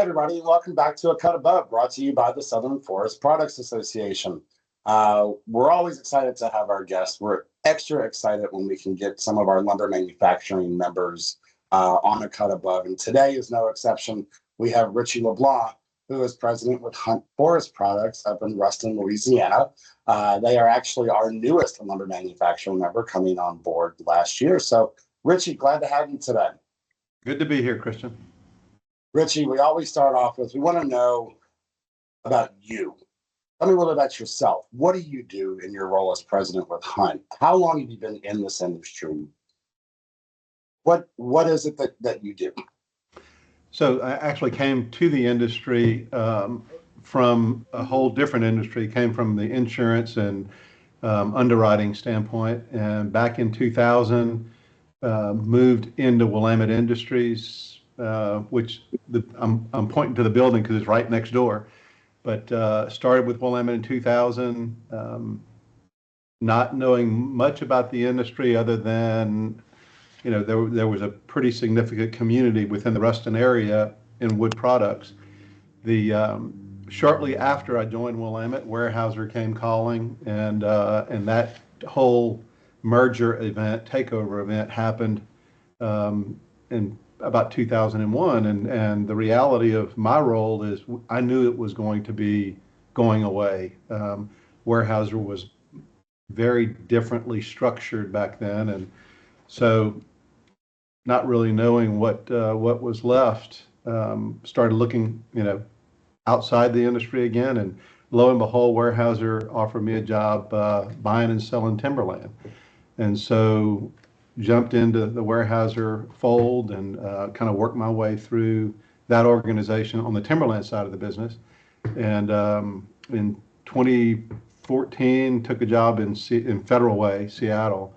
everybody, and welcome back to A Cut Above, brought to you by the Southern Forest Products Association. We're always excited to have our guests. We're extra excited when we can get some of our lumber manufacturing members on A Cut Above, and today is no exception. We have Richie LeBlanc, who is president with Hunt Forest Products up in Ruston, Louisiana. They are actually our newest lumber manufacturing member coming on board last year. So, Richie, glad to have you today. Good to be here, Christian. Richie, we always start off with, we want to know about you. Tell me a little about yourself. What do you do in your role as president with Hunt? How long have you been in this industry? What is it that you do? So I actually came to the industry from a whole different industry, came from the insurance and underwriting standpoint. And back in 2000, moved into Willamette Industries, which I'm pointing to the building because it's right next door. But started with Willamette in 2000, not knowing much about the industry other than, there was a pretty significant community within the Ruston area in wood products. Shortly after I joined Willamette, Weyerhaeuser came calling, and that whole merger event, takeover event, happened in about 2001, and the reality of my role is I knew it was going to be going away. Weyerhaeuser was very differently structured back then, and so not really knowing what was left, started looking, outside the industry again, and lo and behold, Weyerhaeuser offered me a job buying and selling timberland, and so jumped into the Weyerhaeuser fold and kind of worked my way through that organization on the timberland side of the business. And in 2014, took a job in Federal Way, Seattle,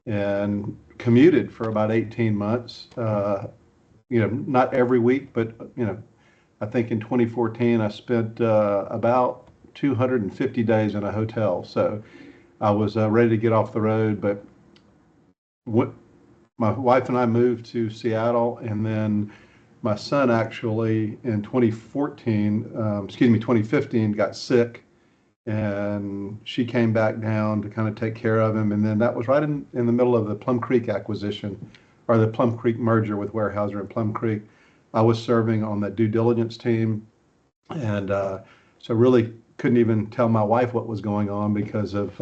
and commuted for about 18 months. Not every week, but I think in 2014 I spent about 250 days in a hotel. So I was ready to get off the road, but my wife and I moved to Seattle, and then my son actually in 2015 got sick, and she came back down to kind of take care of him. And then that was right in the middle of the Plum Creek acquisition, or the Plum Creek merger with Weyerhaeuser and Plum Creek. I was serving on that due diligence team, and so really couldn't even tell my wife what was going on because of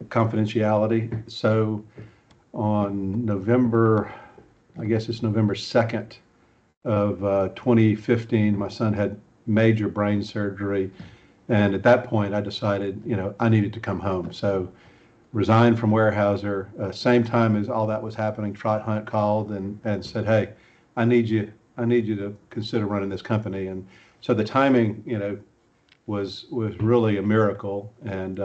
confidentiality. So on November 2nd of 2015, my son had major brain surgery. And at that point, I decided, I needed to come home. So resigned from Weyerhaeuser. Same time as all that was happening, Trot Hunt called and said, hey, I need you to consider running this company. And so the timing, was really a miracle. And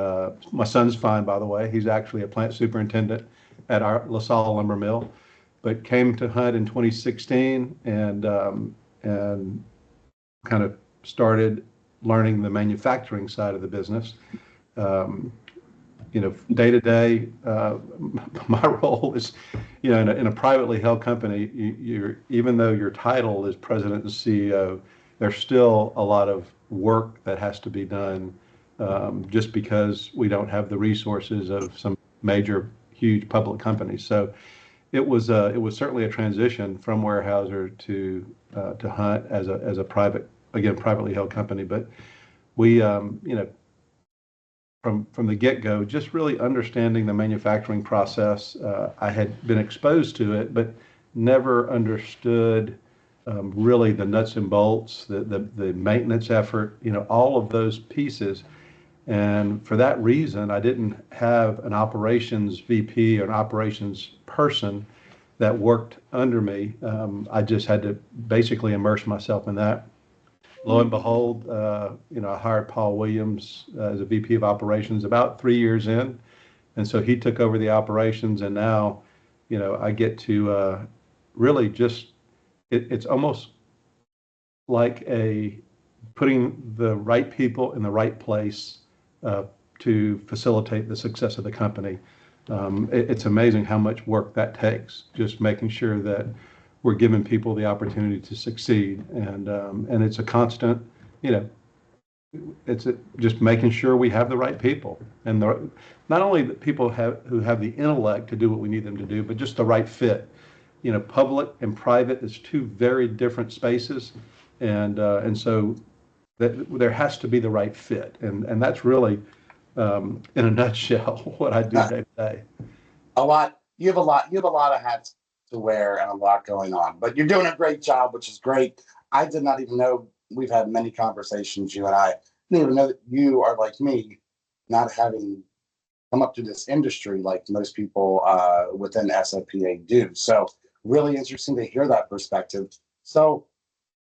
my son's fine, by the way. He's actually a plant superintendent at our LaSalle lumber mill, but came to Hunt in 2016 and kind of started learning the manufacturing side of the business. Day to day, my role is, in a privately held company, even though your title is president and CEO, there's still a lot of work that has to be done, just because we don't have the resources of some major, huge public companies. So it was certainly a transition from Weyerhaeuser to Hunt as a privately held company. But we, from the get-go, just really understanding the manufacturing process. I had been exposed to it, but never understood really the nuts and bolts, the maintenance effort, all of those pieces. And for that reason, I didn't have an operations VP or an operations person that worked under me. I just had to basically immerse myself in that. Lo and behold, I hired Paul Williams as a VP of operations about 3 years in. And so he took over the operations, and now, I get to really just, it's almost like putting the right people in the right place to facilitate the success of the company. It's amazing how much work that takes, just making sure that we're giving people the opportunity to succeed. And it's a constant, you know, just making sure we have the right people, and not only the people who have the intellect to do what we need them to do, but just the right fit. You know, public and private is two very different spaces, and so that there has to be the right fit, and that's really, in a nutshell, what I do day to day. A lot. You have a lot of hats to wear and a lot going on, but you're doing a great job, which is great. I did not even know we've had many conversations, you and I didn't even know that you are like me, not having come up to this industry like most people within SFPA do. So really interesting to hear that perspective. So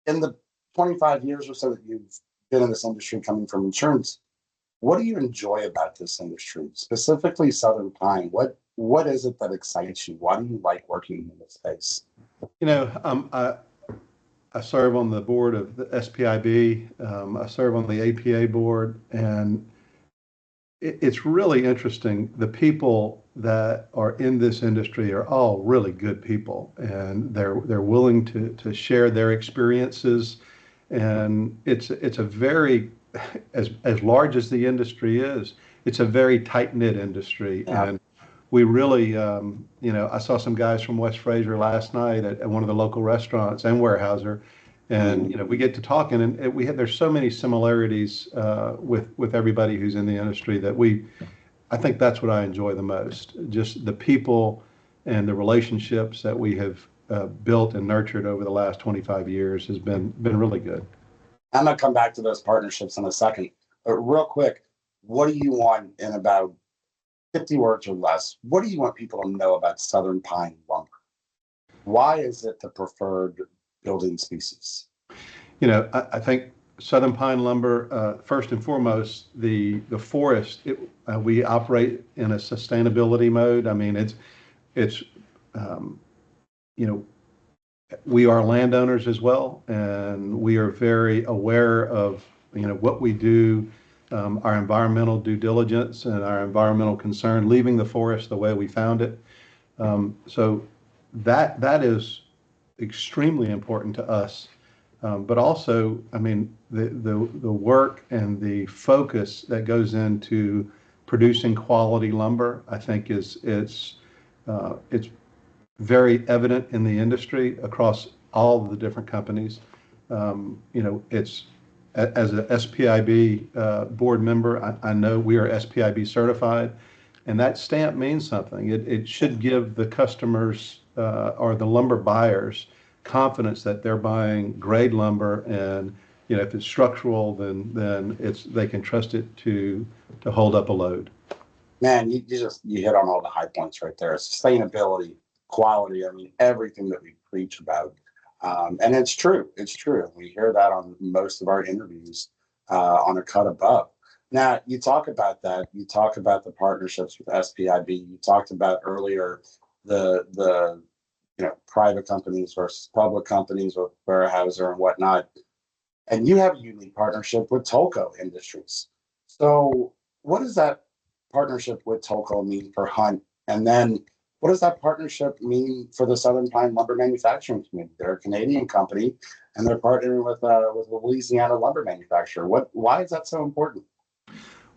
in the 25 years or so that you've been in this industry coming from insurance, what do you enjoy about this industry, specifically Southern Pine? What is it that excites you? Why do you like working in this space? You know, I serve on the board of the SPIB. I serve on the APA board, and it's really interesting. The people that are in this industry are all really good people, and they're willing to share their experiences. And it's a very, as large as the industry is, it's a very tight-knit industry. Yeah. And we really, you know, I saw some guys from West Fraser last night at one of the local restaurants, and Weyerhaeuser, and you know, we get to talking, and there's so many similarities with everybody who's in the industry that I think that's what I enjoy the most, just the people and the relationships that we have built and nurtured over the last 25 years has been really good. I'm gonna come back to those partnerships in a second, but real quick, what do you want in about 50 words or less? What do you want people to know about Southern Pine lumber? Why is it the preferred building species? You know, I think Southern Pine lumber, first and foremost, the forest, we operate in a sustainability mode. I mean, it's you know, we are landowners as well, and we are very aware of, you know, what we do, our environmental due diligence and our environmental concern, leaving the forest the way we found it. So that is extremely important to us. But also, I mean, the work and the focus that goes into producing quality lumber, I think it's very evident in the industry across all of the different companies. You know, it's as a SPIB board member, I know we are SPIB certified, and that stamp means something. It should give the customers or the lumber buyers confidence that they're buying grade lumber, and you know, if it's structural, then they can trust it to hold up a load. Man, you hit on all the high points right there. Sustainability, quality. I mean, everything that we preach about, and it's true. It's true. We hear that on most of our interviews on A Cut Above. Now, you talk about that. You talk about the partnerships with SPIB. You talked about earlier the private companies versus public companies with Weyerhaeuser and whatnot. And you have a unique partnership with Tolco Industries. So what does that partnership with Tolco mean for Hunt? And then what does that partnership mean for the Southern Pine lumber manufacturing community? They're a Canadian company, and they're partnering with a Louisiana lumber manufacturer. Why is that so important?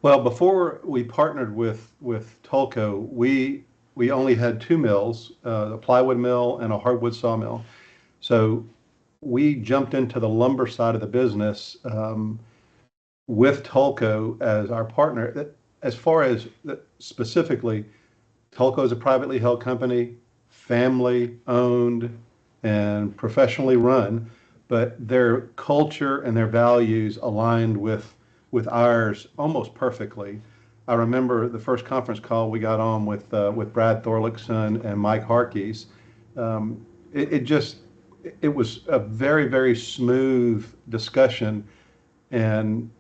Well, before we partnered with Tolco, we only had two mills, a plywood mill and a hardwood sawmill. So we jumped into the lumber side of the business with Tolco as our partner. As far as specifically, Tolco is a privately held company, family owned and professionally run, but their culture and their values aligned with ours almost perfectly. I remember the first conference call we got on with Brad Thorlickson and Mike Harkey's. It was a very, very smooth discussion, and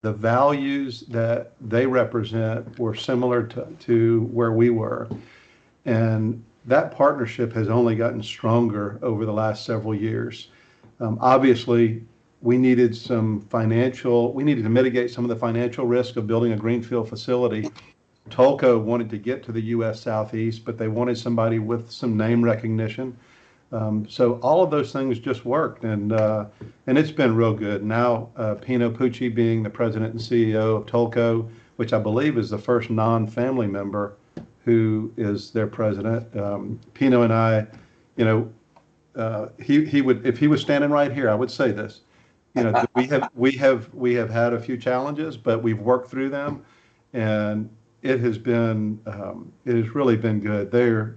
the values that they represent were similar to where we were. And that partnership has only gotten stronger over the last several years. Obviously, we needed to mitigate some of the financial risk of building a greenfield facility. Tolco wanted to get to the U.S. Southeast, but they wanted somebody with some name recognition. So all of those things just worked, and it's been real good. Now, Pino Pucci being the president and CEO of Tolco, which I believe is the first non-family member who is their president. Pino and I, you know, he would, if he was standing right here, I would say this. You know, we have had a few challenges, but we've worked through them, and it has really been good. They're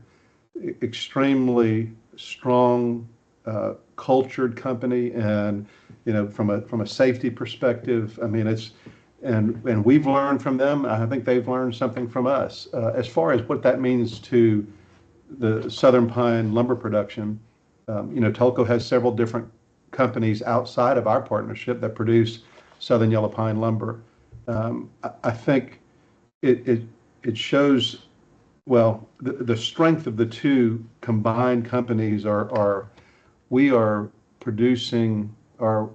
extremely strong, cultured company, and from a safety perspective, I mean and we've learned from them. I think they've learned something from us as far as what that means to the Southern Pine lumber production. Tulco has several different companies outside of our partnership that produce Southern Yellow Pine lumber. I think it shows, well, the strength of the two combined companies we are producing our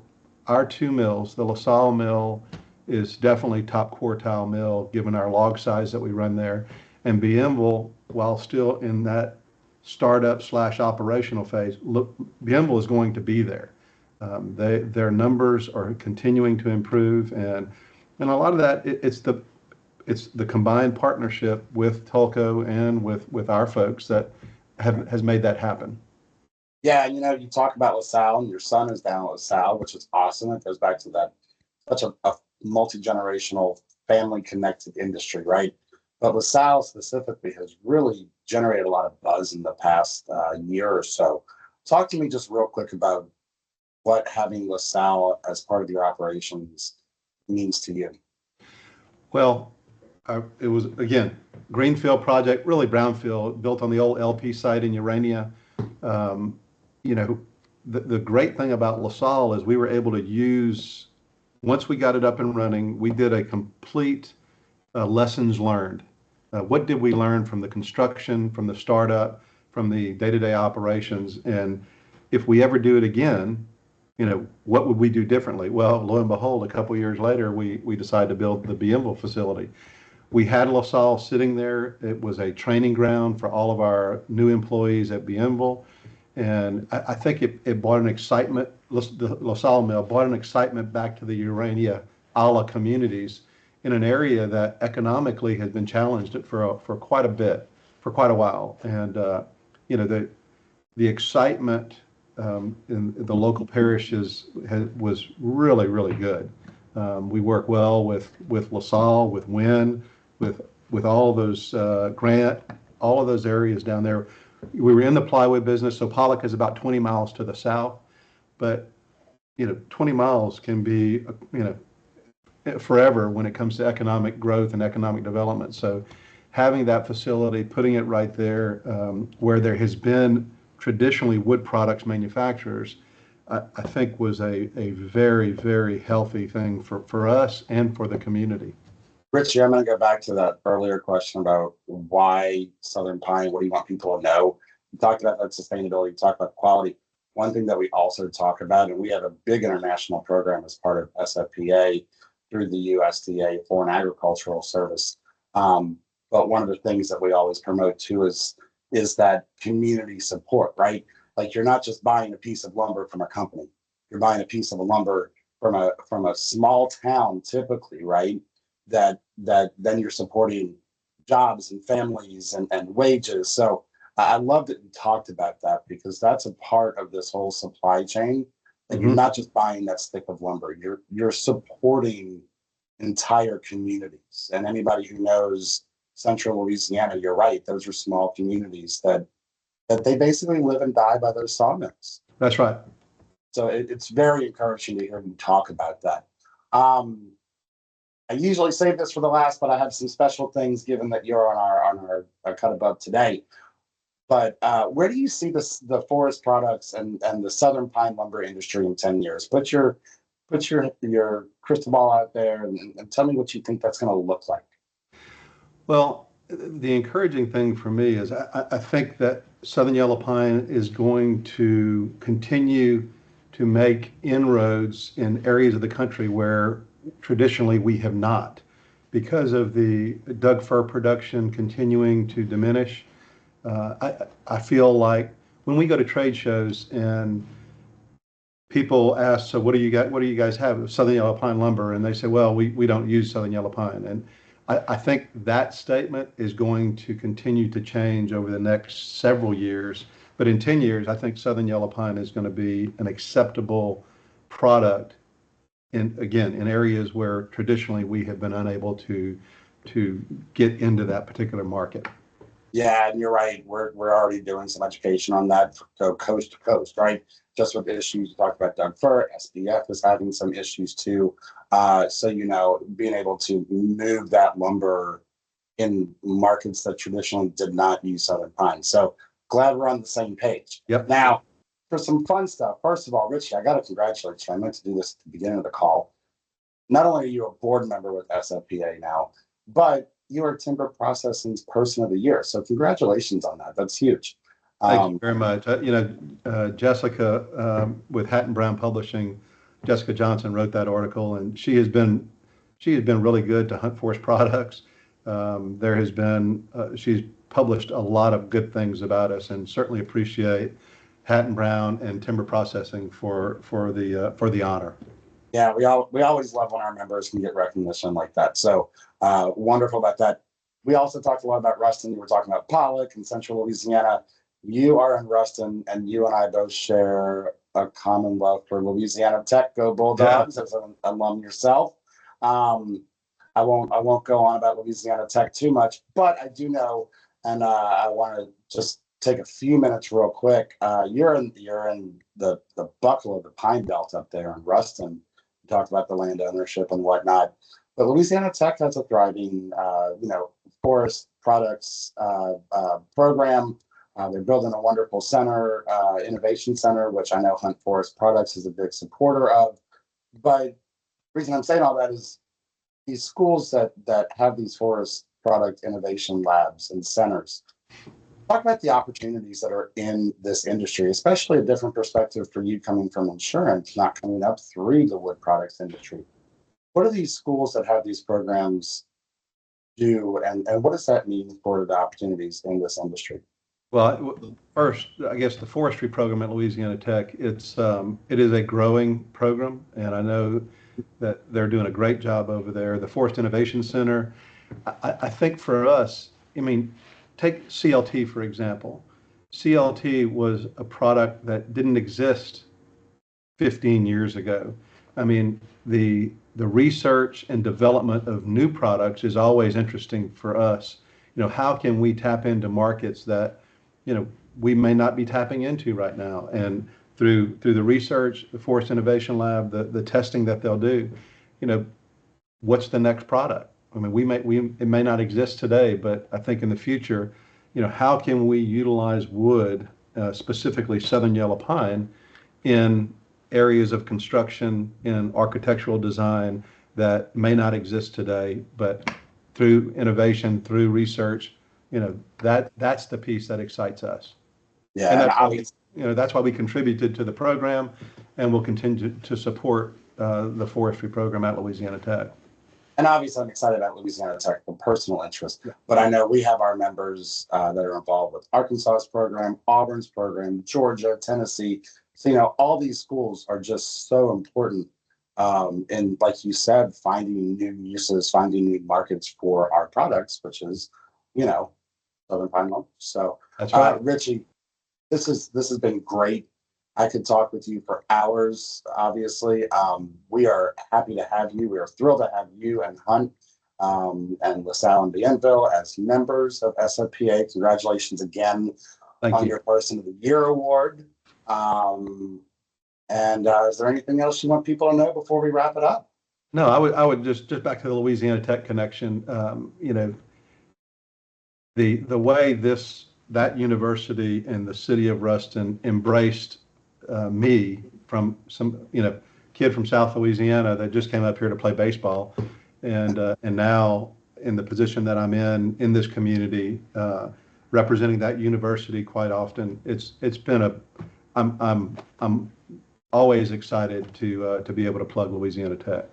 two mills. The LaSalle mill is definitely top quartile mill given our log size that we run there. And Bienville, while still in that startup / operational phase, look, Bienville is going to be there. Their numbers are continuing to improve, and a lot of that it's the combined partnership with Tulco and with our folks that has made that happen. Yeah, you talk about LaSalle, and your son is down at LaSalle, which is awesome. It goes back to that such a multi-generational, family-connected industry, right? But LaSalle specifically has really generated a lot of buzz in the past year or so. Talk to me just real quick about what having LaSalle as part of your operations means to you. Well, it was, again, greenfield project, really brownfield, built on the old LP site in Urania. The great thing about LaSalle is we were able to use, once we got it up and running, we did a complete lessons learned. What did we learn from the construction, from the startup, from the day-to-day operations? And if we ever do it again, what would we do differently? Well, lo and behold, a couple of years later, we decided to build the Bienville facility. We had LaSalle sitting there. It was a training ground for all of our new employees at Bienville. And I think it brought an excitement, the LaSalle mill brought an excitement back to the Urania Ala communities in an area that economically has been challenged for quite a bit, for quite a while. And, the excitement in the local parishes was really, really good. We work well with LaSalle, with Wynn, with all those Grant, all of those areas down there. We were in the plywood business, so Pollock is about 20 miles to the south, but 20 miles can be forever when it comes to economic growth and economic development. So having that facility, putting it right there where there has been traditionally wood products manufacturers, I think was a very, very healthy thing for us and for the community. Richie, I'm going to go back to that earlier question about why Southern Pine. What do you want people to know? You talked about that sustainability, you talked about quality. One thing that we also talk about, and we have a big international program as part of SFPA through the USDA Foreign Agricultural Service. But one of the things that we always promote too is that community support, right? Like, you're not just buying a piece of lumber from a company. You're buying a piece of lumber from a small town, typically, right? That then you're supporting jobs and families and wages. So I love that you talked about that, because that's a part of this whole supply chain. That You're not just buying that stick of lumber. You're supporting entire communities. And anybody who knows Central Louisiana, you're right. Those are small communities that they basically live and die by those sawmills. That's right. So it's very encouraging to hear you talk about that. I usually save this for the last, but I have some special things given that you're on our cut above today. But where do you see the forest products and the Southern Pine lumber industry in 10 years? Put your crystal ball out there and tell me what you think that's going to look like. Well, the encouraging thing for me is I think that Southern Yellow Pine is going to continue to make inroads in areas of the country where traditionally we have not, because of the Doug fir production continuing to diminish. I feel like when we go to trade shows and people ask, so what do you guys have? Southern yellow pine lumber. And they say, well, we don't use southern yellow pine. And I think that statement is going to continue to change over the next several years. But in 10 years, I think southern yellow pine is going to be an acceptable product in areas where traditionally we have been unable to get into that particular market. Yeah, and you're right. We're already doing some education on that, go coast to coast, right? Just with issues you talked about, Doug Fir, SBF is having some issues too. So being able to move that lumber in markets that traditionally did not use southern pine. So glad we're on the same page. Yep. Now, for some fun stuff, first of all, Richie, I got to congratulate you. I meant to do this at the beginning of the call. Not only are you a board member with SFPA now, but you are Timber Processing's Person of the Year. So congratulations on that. That's huge. Thank you very much. Jessica with Hatton Brown Publishing, Jessica Johnson wrote that article, and she has been really good to Hunt Forest Products. She's published a lot of good things about us, and certainly appreciate Hatton Brown and Timber Processing for the honor. Yeah, we always love when our members can get recognition like that. So wonderful about that. We also talked a lot about Ruston. You were talking about Pollock in Central Louisiana. You are in Ruston, and you and I both share a common love for Louisiana Tech. Go Bulldogs! Yeah. As an alum yourself. I won't go on about Louisiana Tech too much, but I do know, and I want to just take a few minutes real quick. You're in the buckle of the Pine Belt up there in Ruston. You talked about the land ownership and whatnot, but Louisiana Tech has a thriving, forest products program. They're building a wonderful center, innovation center, which I know Hunt Forest Products is a big supporter of. But the reason I'm saying all that is these schools that have these forest product innovation labs and centers. Talk about the opportunities that are in this industry, especially a different perspective for you coming from insurance, not coming up through the wood products industry. What do these schools that have these programs do, and what does that mean for the opportunities in this industry? Well, first, I guess the forestry program at Louisiana Tech, it is a growing program, and I know that they're doing a great job over there. The Forest Innovation Center, I think for us, take CLT, for example. CLT was a product that didn't exist 15 years ago. The research and development of new products is always interesting for us. How can we tap into markets that we may not be tapping into right now? And through the research, the Forest Innovation Lab, the testing that they'll do, what's the next product? It may not exist today, but I think in the future, how can we utilize wood, specifically southern yellow pine, in areas of construction, in architectural design that may not exist today, but through innovation, through research, that's the piece that excites us. Yeah, and that's why we contributed to the program, and we'll continue to support the forestry program at Louisiana Tech. And obviously, I'm excited about Louisiana Tech for personal interest, but I know we have our members that are involved with Arkansas's program, Auburn's program, Georgia, Tennessee. So, all these schools are just so important. And like you said, finding new uses, finding new markets for our products, which is, Southern Pine lumber. So, that's right. Richie, this has been great. I could talk with you for hours, obviously. We are happy to have you. We are thrilled to have you and Hunt and LaSalle and Bienville as members of SFPA. Congratulations again on your Person of the Year award. And is there anything else you want people to know before we wrap it up? No, I would just back to the Louisiana Tech connection. The way that university and the city of Ruston embraced me, from some kid from South Louisiana that just came up here to play baseball, and now in the position that I'm in this community, representing that university quite often. I'm always excited to be able to plug Louisiana Tech.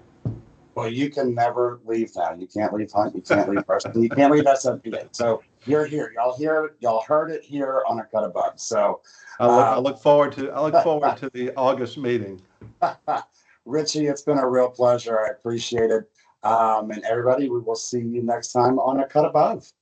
Well, you can never leave now. You can't leave Hunt. You can't leave Ruston. You can't leave SFPA. So You're here. Y'all heard it here on A Cut Above. So, I look forward to the August meeting. Richie, it's been a real pleasure. I appreciate it. And everybody, we will see you next time on A Cut Above.